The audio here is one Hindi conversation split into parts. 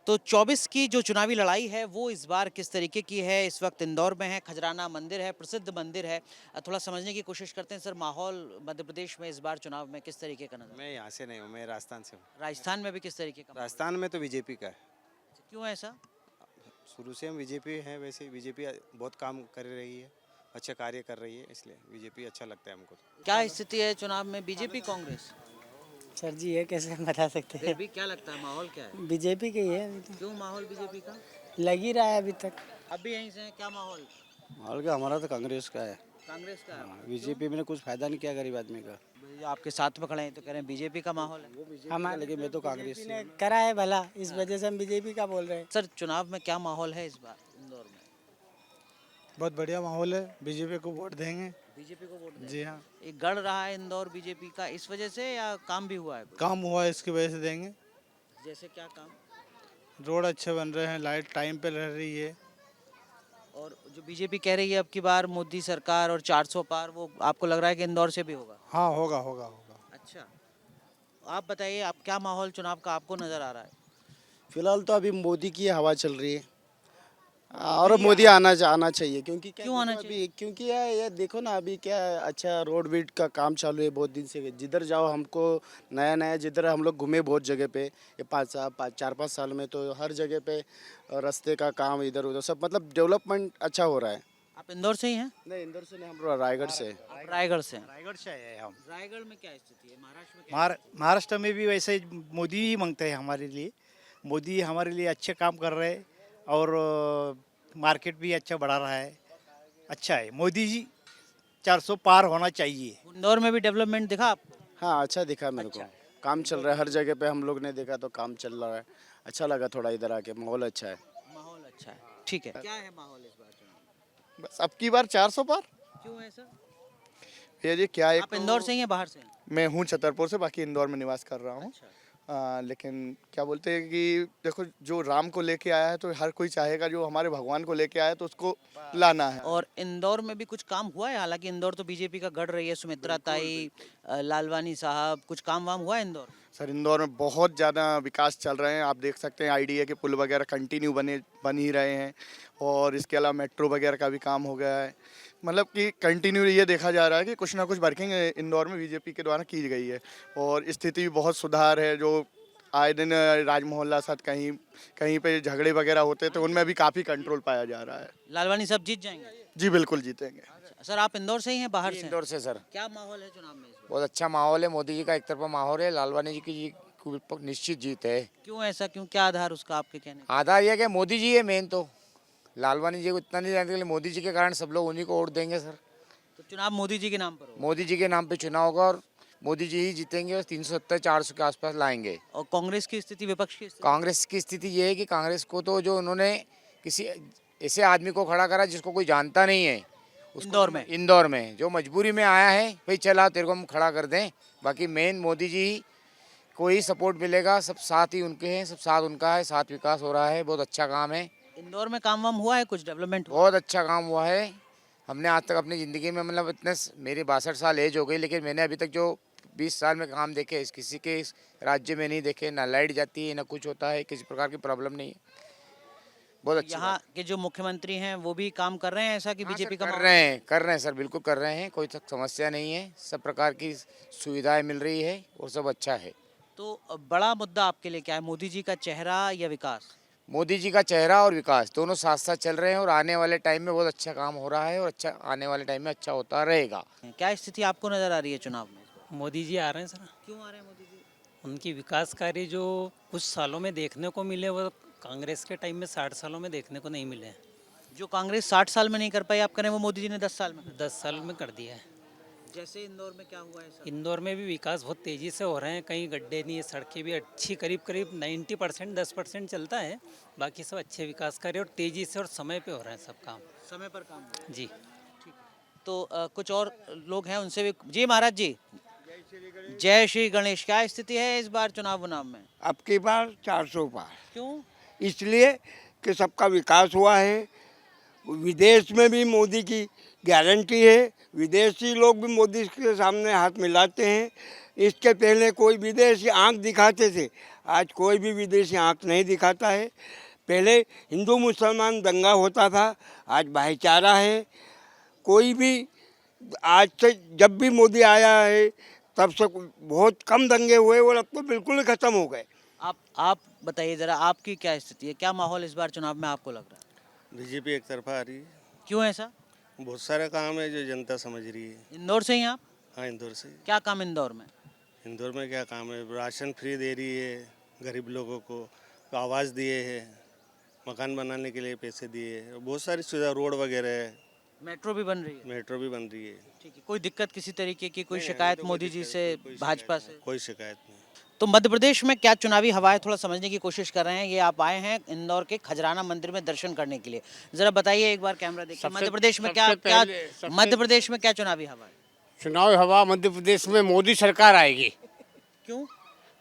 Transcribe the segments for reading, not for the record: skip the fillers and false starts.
तो 24 की जो चुनावी लड़ाई है वो इस बार किस तरीके की है, इस वक्त इंदौर में है, खजराना मंदिर है, प्रसिद्ध मंदिर है। थोड़ा समझने की कोशिश करते हैं सर, माहौल मध्य प्रदेश में इस बार चुनाव में किस तरीके का नजर? मैं यहाँ से नहीं हूँ, मैं राजस्थान से हूँ। राजस्थान में भी किस तरीके का माहौल राजस्थान में तो बीजेपी का है। है? क्यों ऐसा? शुरू से हम बीजेपी हैं, वैसे बीजेपी बहुत काम कर रही है, अच्छा कार्य कर रही है, इसलिए बीजेपी अच्छा लगता है हमको तो। क्या स्थिति है चुनाव में, बीजेपी कांग्रेस? सर जी ये कैसे बता सकते फिर हैं। भी क्या लगता है माहौल क्या है? बीजेपी के ही है अभी तो, क्यों माहौल बीजेपी का? लग ही रहा है अभी तक। अब भी यहीं से हैं, क्या माहौल? माहौल का हमारा तो कांग्रेस का है। कांग्रेस का है। बीजेपी में कुछ फायदा नहीं किया गरीब आदमी का। क्यों? आपके साथ में खड़े हैं तो कह रहे हैं बीजेपी का माहौल है। हमारे लेकिन मैं तो कांग्रेस से ने हूँ। करा है भला, इस वजह से हम बीजेपी का बोल रहे हैं। सर चुनाव में क्या माहौल है इस बार इंदौर में? बहुत बढ़िया माहौल है, बीजेपी को वोट देंगे। बीजेपी को वोट दें? जी हाँ, एक गढ़ रहा है इंदौर बीजेपी का इस वजह से, या काम भी हुआ है कोई? काम हुआ है इसकी वजह से देंगे। जैसे क्या काम? रोड अच्छे बन रहे हैं, लाइट टाइम पे रह रही है। और जो बीजेपी कह रही है अब की बार मोदी सरकार और 400 पार, वो आपको लग रहा है कि इंदौर से भी होगा? हाँ, होगा होगा होगा। अच्छा, आप बताइए, आप क्या माहौल चुनाव का आपको नजर आ रहा है? फिलहाल तो अभी मोदी की हवा चल रही है और मोदी आना चाहिए क्योंकि क्या क्यों आना देखो चाहिए? अभी क्योंकि ये देखो ना अभी क्या अच्छा रोड बीट का काम चालू है बहुत दिन से। जिधर जाओ हमको नया नया, जिधर हम लोग घूमे बहुत जगह पे ये 4-5 साल में तो हर जगह पे रास्ते का काम इधर उधर सब मतलब डेवलपमेंट अच्छा हो रहा है। आप इंदौर से ही हैं? नहीं इंदौर से नहीं, हम रायगढ़ से। आप रायगढ़ से हैं? रायगढ़ से आए हैं हम। रायगढ़ में क्या स्थिति है, महाराष्ट्र में क्या? महाराष्ट्र में भी वैसे ही मोदी ही मांगते हैं हमारे लिए। मोदी हमारे लिए अच्छे काम कर रहे हैं और मार्केट भी अच्छा बढ़ा रहा है। अच्छा है, मोदी जी 400 पार होना चाहिए। इंदौर में भी डेवलपमेंट दिखा आपको? हाँ अच्छा दिखा मेरे को, काम चल रहा है हर जगह पे। हम लोग ने देखा तो काम चल रहा है, अच्छा लगा थोड़ा इधर आके, माहौल अच्छा है। माहौल अच्छा है, ठीक है। क्या है माहौल इस बार चुनाव में? बस अब की बार 400 पार। क्यों है सर? ये जी क्या है, आप इंदौर से ही हैं बाहर से हैं? मैं हूँ छतरपुर से, बाकी इंदौर में निवास कर रहा हूँ। अच्छा। लेकिन क्या बोलते हैं कि देखो जो राम को लेके आया है तो हर कोई चाहेगा जो हमारे भगवान को लेके आया है तो उसको लाना है। और इंदौर में भी कुछ काम हुआ है, हालांकि इंदौर तो बीजेपी का गढ़ रही है, सुमित्रा ताई, लालवानी साहब, कुछ काम वाम हुआ है इंदौर में? सर इंदौर में बहुत ज़्यादा विकास चल रहे हैं, आप देख सकते हैं आईडीए के पुल वगैरह कंटिन्यू बन ही रहे हैं और इसके अलावा मेट्रो वगैरह का भी काम हो गया है। मतलब कि कंटिन्यू ये देखा जा रहा है कि कुछ ना कुछ वर्किंग इंदौर में बीजेपी के द्वारा की गई है और स्थिति भी बहुत सुधार है। जो आए दिन राज मोहल्ला साथ कहीं कहीं पे झगड़े वगैरह होते थे उनमें भी काफ़ी कंट्रोल पाया जा रहा है। लालवानी साहब जीत जाएंगे? जी बिल्कुल जीतेंगे। सर आप इंदौर से ही हैं बाहर से हैं? इंदौर से सर। क्या माहौल है चुनाव में इस बार? बहुत अच्छा माहौल है, मोदी जी का एक तरफा माहौल है, लालवानी जी की निश्चित जीत है। क्यों ऐसा, क्यों, क्या आधार उसका आपके कहने का? आधार यह कि मोदी जी है मेन, तो लालवानी जी को इतना नहीं जानते, लेकिन मोदी जी के कारण सब लोग उन्हीं को वोट देंगे सर। तो चुनाव मोदी जी के नाम पर होगा? मोदी जी के नाम पे चुनाव होगा और मोदी जी ही जीतेंगे और 370-400 के आसपास लाएंगे। और कांग्रेस की स्थिति, विपक्ष की स्थिति? कांग्रेस की स्थिति ये है कि कांग्रेस को तो जो उन्होंने किसी ऐसे आदमी को खड़ा करा जिसको कोई जानता नहीं है इंदौर में जो मजबूरी में आया है, भाई चला तेरे को हम खड़ा कर दें। बाकी मेन मोदी जी को ही सपोर्ट मिलेगा, सब साथ ही उनके हैं, सब साथ उनका है, साथ विकास हो रहा है, बहुत अच्छा काम है। इंदौर में काम वाम हुआ है, कुछ डेवलपमेंट हुआ? बहुत अच्छा काम हुआ है। हमने आज तक अपनी ज़िंदगी में मतलब इतने मेरी 62 साल एज हो गई, लेकिन मैंने अभी तक जो 20 साल में काम देखे इस किसी के इस राज्य में नहीं देखे। ना लाइट जाती है, ना कुछ होता है, किसी प्रकार की प्रॉब्लम नहीं है। बहुत अच्छा यहाँ के जो मुख्यमंत्री हैं वो भी काम कर रहे हैं ऐसा कि बीजेपी का कर माहौल? रहे हैं सर, बिल्कुल कर रहे हैं, कोई समस्या नहीं है, सब प्रकार की सुविधाएं मिल रही है और सब अच्छा है। तो बड़ा मुद्दा आपके लिए क्या है, मोदी जी का चेहरा या विकास? मोदी जी का चेहरा और विकास दोनों साथ साथ चल रहे हैं और आने वाले टाइम में बहुत अच्छा काम हो रहा है और अच्छा आने वाले टाइम में अच्छा होता रहेगा। क्या स्थिति आपको नजर आ रही है चुनाव में? मोदी जी आ रहे हैं सर। क्यों आ रहे हैं मोदी जी? उनकी विकास कार्य जो कुछ सालों में देखने को मिले वो कांग्रेस के टाइम में 60 सालों में देखने को नहीं मिले। जो कांग्रेस 60 साल में नहीं कर पाई, आप करें वो मोदी जी ने 10 साल में कर 10 साल में कर दिया है। जैसे इंदौर में क्या हुआ है सर? इंदौर में भी विकास बहुत तेज़ी से हो रहे हैं, कहीं गड्ढे नहीं है, सड़कें भी अच्छी करीब करीब 90% 10% चलता है, बाकी सब अच्छे विकास कार्य और तेज़ी से और समय पे हो रहे हैं सब काम। समय पर काम हुआ है। जी तो कुछ और लोग हैं उनसे भी। जी महाराज जी, जय श्री गणेश। क्या स्थिति है इस बार चुनाव में? अब की बार 400 पार, क्यों? इसलिए कि सबका विकास हुआ है। विदेश में भी मोदी की गारंटी है, विदेशी लोग भी मोदी के सामने हाथ मिलाते हैं। इसके पहले कोई विदेशी आंख दिखाते थे, आज कोई भी विदेशी आंख नहीं दिखाता है। पहले हिंदू मुसलमान दंगा होता था, आज भाईचारा है। कोई भी आज से जब भी मोदी आया है तब से बहुत कम दंगे हुए और अब तो बिल्कुल ही खत्म हो गए। आप बताइए ज़रा, आपकी क्या स्थिति है, क्या माहौल इस बार चुनाव में आपको लग रहा है? बीजेपी एक तरफा आ रही है। क्यों ऐसा? बहुत सारे काम है जो जनता समझ रही है। इंदौर से ही आप? हाँ, इंदौर से। क्या काम इंदौर में? इंदौर में क्या काम है? राशन फ्री दे रही है गरीब लोगों को, आवास दिए है, मकान बनाने के लिए पैसे दिए है, बहुत सारी सुविधा, रोड वगैरह है, मेट्रो भी बन रही है? मेट्रो भी बन रही है। ठीक है, कोई दिक्कत किसी तरीके की, कोई नहीं, शिकायत अभी तो मोदी कोई जी दिक्कत से, नहीं, कोई भाजपा शिकायत से? नहीं, कोई शिकायत नहीं। तो मध्य प्रदेश में क्या चुनावी हवा है, थोड़ा समझने की कोशिश कर रहे हैं। ये आप आए हैं इंदौर के खजराना मंदिर में दर्शन करने के लिए, जरा बताइए एक बार कैमरा देखिए, मध्य प्रदेश में मध्य प्रदेश में क्या चुनावी हवा है? चुनाव हवा मध्य प्रदेश में मोदी सरकार आएगी। क्यों?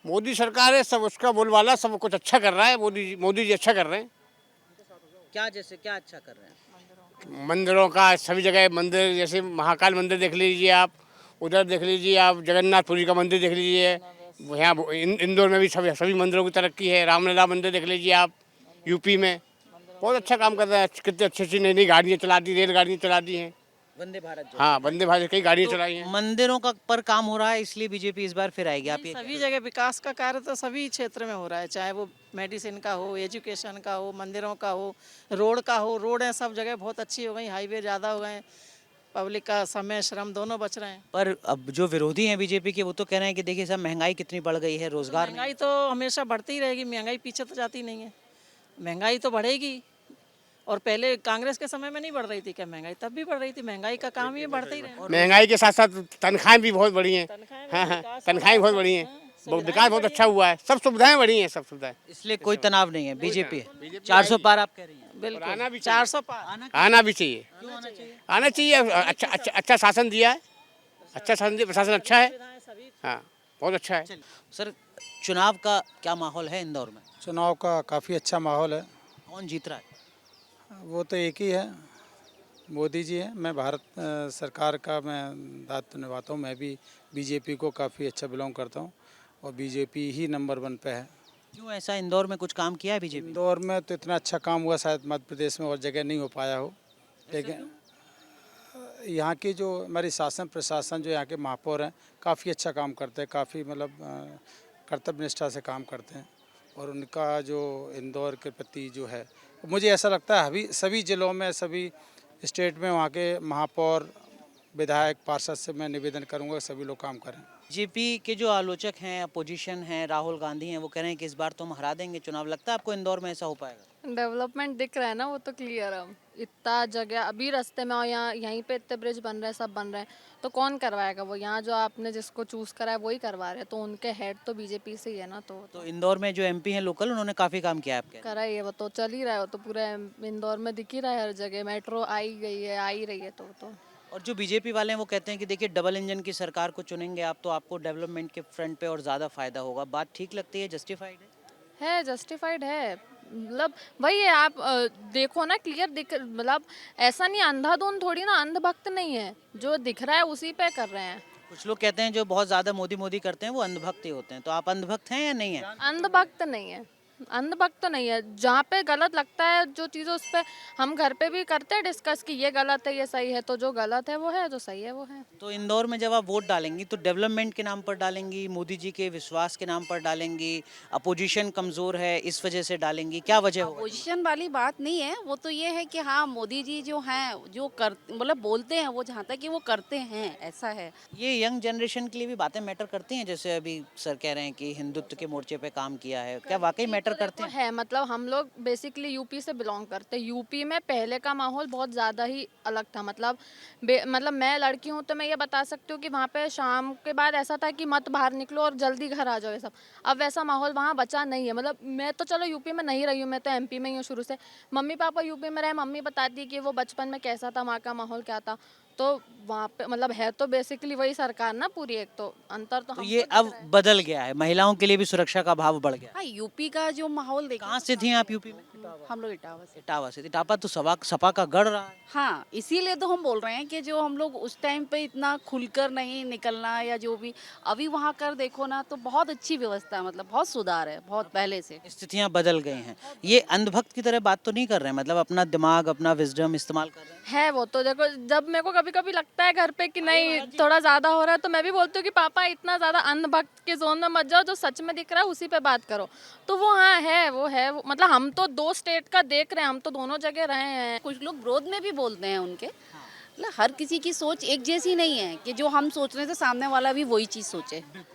मोदी सरकार है, सब उसका बोलबाला, सब कुछ अच्छा कर रहा है। मोदी जी अच्छा कर रहे हैं। क्या जैसे क्या अच्छा कर रहे हैं? मंदिरों का सभी जगह मंदिर, जैसे महाकाल मंदिर देख लीजिए आप, उधर देख लीजिए आप, जगन्नाथपुरी का मंदिर देख लीजिए, यहाँ इंदौर में भी सभी मंदिरों की तरक्की है। रामलला मंदिर देख लीजिए आप, यूपी में बहुत अच्छा काम कर रहा है। कितनी अच्छी अच्छी नई नई गाड़ियाँ चला दी, रेलगाड़ियाँ चला दी हैं। वंदे भारत जो हाँ, वंदे भारत कई गाड़ियाँ चलाई हैं। मंदिरों का पर काम हो रहा है, इसलिए बीजेपी इस बार फिर आएगी। आप ये सभी जगह विकास का कार्य तो सभी क्षेत्र में हो रहा है, चाहे वो मेडिसिन का हो, एजुकेशन का हो, मंदिरों का हो, रोड का हो। रोड है सब जगह बहुत अच्छी हो गई, हाईवे ज़्यादा हो गए, पब्लिक का समय श्रम दोनों बच रहे हैं। पर अब जो विरोधी हैं बीजेपी के, वो तो कह रहे हैं कि देखिए साहब, महंगाई कितनी बढ़ गई है, रोजगार नहीं। महंगाई तो हमेशा बढ़ती ही रहेगी, महंगाई पीछे तो जाती नहीं है, महंगाई तो बढ़ेगी। और पहले कांग्रेस के समय में नहीं बढ़ रही थी क्या महंगाई? तब भी बढ़ रही थी, महंगाई का काम ही बढ़ते ही रहे। महंगाई के साथ साथ तनख्वाहें भी बहुत बढ़ी हैं। हाँ हाँ, तनख्वाहें बहुत बढ़ी हैं, विकास बहुत अच्छा हुआ है, सब सुविधाएं बढ़ी हैं, सब सुविधाएं। इसलिए कोई तनाव नहीं है, बीजेपी है। 400 पार आप कह रही हैं? बिल्कुल, आना भी 400 पार आना भी चाहिए, क्यों आना चाहिए? आना चाहिए। अच्छा शासन दिया है, अच्छा शासन दिया, प्रशासन अच्छा है। हाँ, बहुत अच्छा है। सर, चुनाव का क्या माहौल है इंदौर में? चुनाव का काफ़ी अच्छा माहौल है। कौन जीत रहा है? वो तो एक ही है, मोदी जी हैं। मैं भारत सरकार का मैं दायित्व निभाता हूँ। मैं भी बीजेपी को काफ़ी अच्छा बिलोंग करता हूँ और बीजेपी ही नंबर 1 पे है। क्यों ऐसा? इंदौर में कुछ काम किया है बीजेपी? इंदौर में तो इतना अच्छा काम हुआ शायद मध्य प्रदेश में और जगह नहीं हो पाया हो, लेकिन यहाँ की जो हमारी शासन प्रशासन, जो यहाँ के महापौर हैं, काफ़ी अच्छा काम करते हैं, काफ़ी मतलब कर्तव्य निष्ठा से काम करते हैं। और उनका जो इंदौर के प्रति जो है, मुझे ऐसा लगता है अभी सभी ज़िलों में, सभी स्टेट में वहाँ के महापौर, विधायक, पार्षद से मैं निवेदन करूँगा कि सभी लोग काम करें। बीजेपी के जो आलोचक हैं, अपोजिशन हैं, राहुल गांधी हैं, वो कह रहे हैं कि इस बार तो हम हरा देंगे चुनाव। लगता है आपको इंदौर में ऐसा हो पाएगा? डेवलपमेंट दिख रहा है ना, वो तो क्लियर है। इतना जगह अभी रास्ते में, और यहाँ यहीं पे इतने ब्रिज बन रहे हैं, सब बन रहे हैं, तो कौन करवाएगा? वो यहाँ जो आपने जिसको चूज करा है वही करवा रहे हैं, तो उनके हेड तो बीजेपी से ही है ना। तो इंदौर में जो एमपी हैं लोकल, उन्होंने काफ़ी काम किया है आपके? करा ही है, वो तो चल ही रहा है, वो तो पूरा इंदौर में दिख ही रहा है, हर जगह मेट्रो आई गई है, आ ही रही है। तो और जो बीजेपी वाले हैं वो कहते हैं कि देखिए, डबल इंजन की सरकार को चुनेंगे आप तो आपको डेवलपमेंट के फ्रंट पे और ज़्यादा फायदा होगा। बात ठीक लगती है, जस्टिफाइड है? जस्टिफाइड है। मतलब वही है, आप देखो ना, क्लियर दिख, मतलब ऐसा नहीं अंधाधुंध, थोड़ी ना, अंधभक्त नहीं है, जो दिख रहा है उसी पे कर रहे हैं। कुछ लोग कहते हैं जो बहुत ज़्यादा मोदी मोदी करते हैं वो अंधभक्त ही होते हैं, तो आप अंधभक्त हैं या नहीं है? अंधभक्त नहीं है, अंधभक्त तो नहीं है। जहाँ पे गलत लगता है जो चीज़ें, उस पर हम घर पे भी करते हैं डिस्कस कि ये गलत है, ये सही है, तो जो गलत है वो है, जो सही है वो है। तो इंदौर में जब आप वोट डालेंगी तो डेवलपमेंट के नाम पर डालेंगी, मोदी जी के विश्वास के नाम पर डालेंगी, अपोजिशन कमज़ोर है इस वजह से डालेंगी, क्या वजह होगा? पोजीशन वाली बात नहीं है, वो तो ये है कि हाँ, मोदी जी जो हैं, जो कर मतलब बोलते हैं, वो जहाँ तक कि वो करते हैं, ऐसा है। ये यंग जनरेशन के लिए भी बातें मैटर करती हैं, जैसे अभी सर कह रहे हैं कि हिंदुत्व के मोर्चे पे काम किया है, क्या वाकई मैटर करते हैं? है, मतलब हम लोग बेसिकली यूपी से बिलोंग करते हैं। यूपी में पहले का माहौल बहुत ज़्यादा ही अलग था। मतलब मैं लड़की हूँ तो मैं ये बता सकती हूँ कि वहाँ पे शाम के बाद ऐसा था कि मत बाहर निकलो और जल्दी घर आ जाओ, ये सब। अब वैसा माहौल वहाँ बचा नहीं है। मतलब मैं तो चलो यूपी में नहीं रही हूँ, मैं तो एमपी में ही हूँ शुरू से। मम्मी पापा यूपी में रहे, मम्मी बताती कि वो बचपन में कैसा था, वहाँ का माहौल क्या था। तो वहाँ पे मतलब है तो बेसिकली वही सरकार ना पूरी, एक तो अंतर तो तो हमको ये दिख अब रहा है। बदल गया है, महिलाओं के लिए भी सुरक्षा का भाव बढ़ गया। हाँ, यूपी का जो माहौल देखो, कहाँ से थी आप यूपी में? हम लोग इटावा से। इटावा से। इटावा तो सपा का गढ़ रहा है। हाँ, इसीलिए तो हम बोल रहे हैं कि जो हम लोग उस टाइम पे इतना खुलकर नहीं निकलना या जो भी, अभी वहाँ कर देखो ना तो बहुत अच्छी व्यवस्था है, मतलब बहुत सुधार है बहुत पहले से। स्थितियां बदल गई हैं। ये अंधभक्त की तरह बात तो नहीं कर रहे हैं, मतलब अपना दिमाग अपना विजडम इस्तेमाल कर रहे हैं। है वो तो देखो, जब मेरे को कभी कभी लगता है घर पे कि नहीं थोड़ा ज्यादा हो रहा है, तो मैं भी बोलती हूँ कि पापा इतना ज्यादा अंधभक्त के जोन में मत जाओ, जो सच में दिख रहा है उसी पे बात करो। तो वो हाँ है, वो है वो, मतलब हम तो 2 स्टेट का देख रहे हैं, हम तो दोनों जगह रहे हैं। कुछ लोग विरोध में भी बोलते हैं उनके, मतलब हर किसी की सोच एक जैसी नहीं है कि जो हम सोच रहे थे सामने वाला भी वही चीज़ सोचे।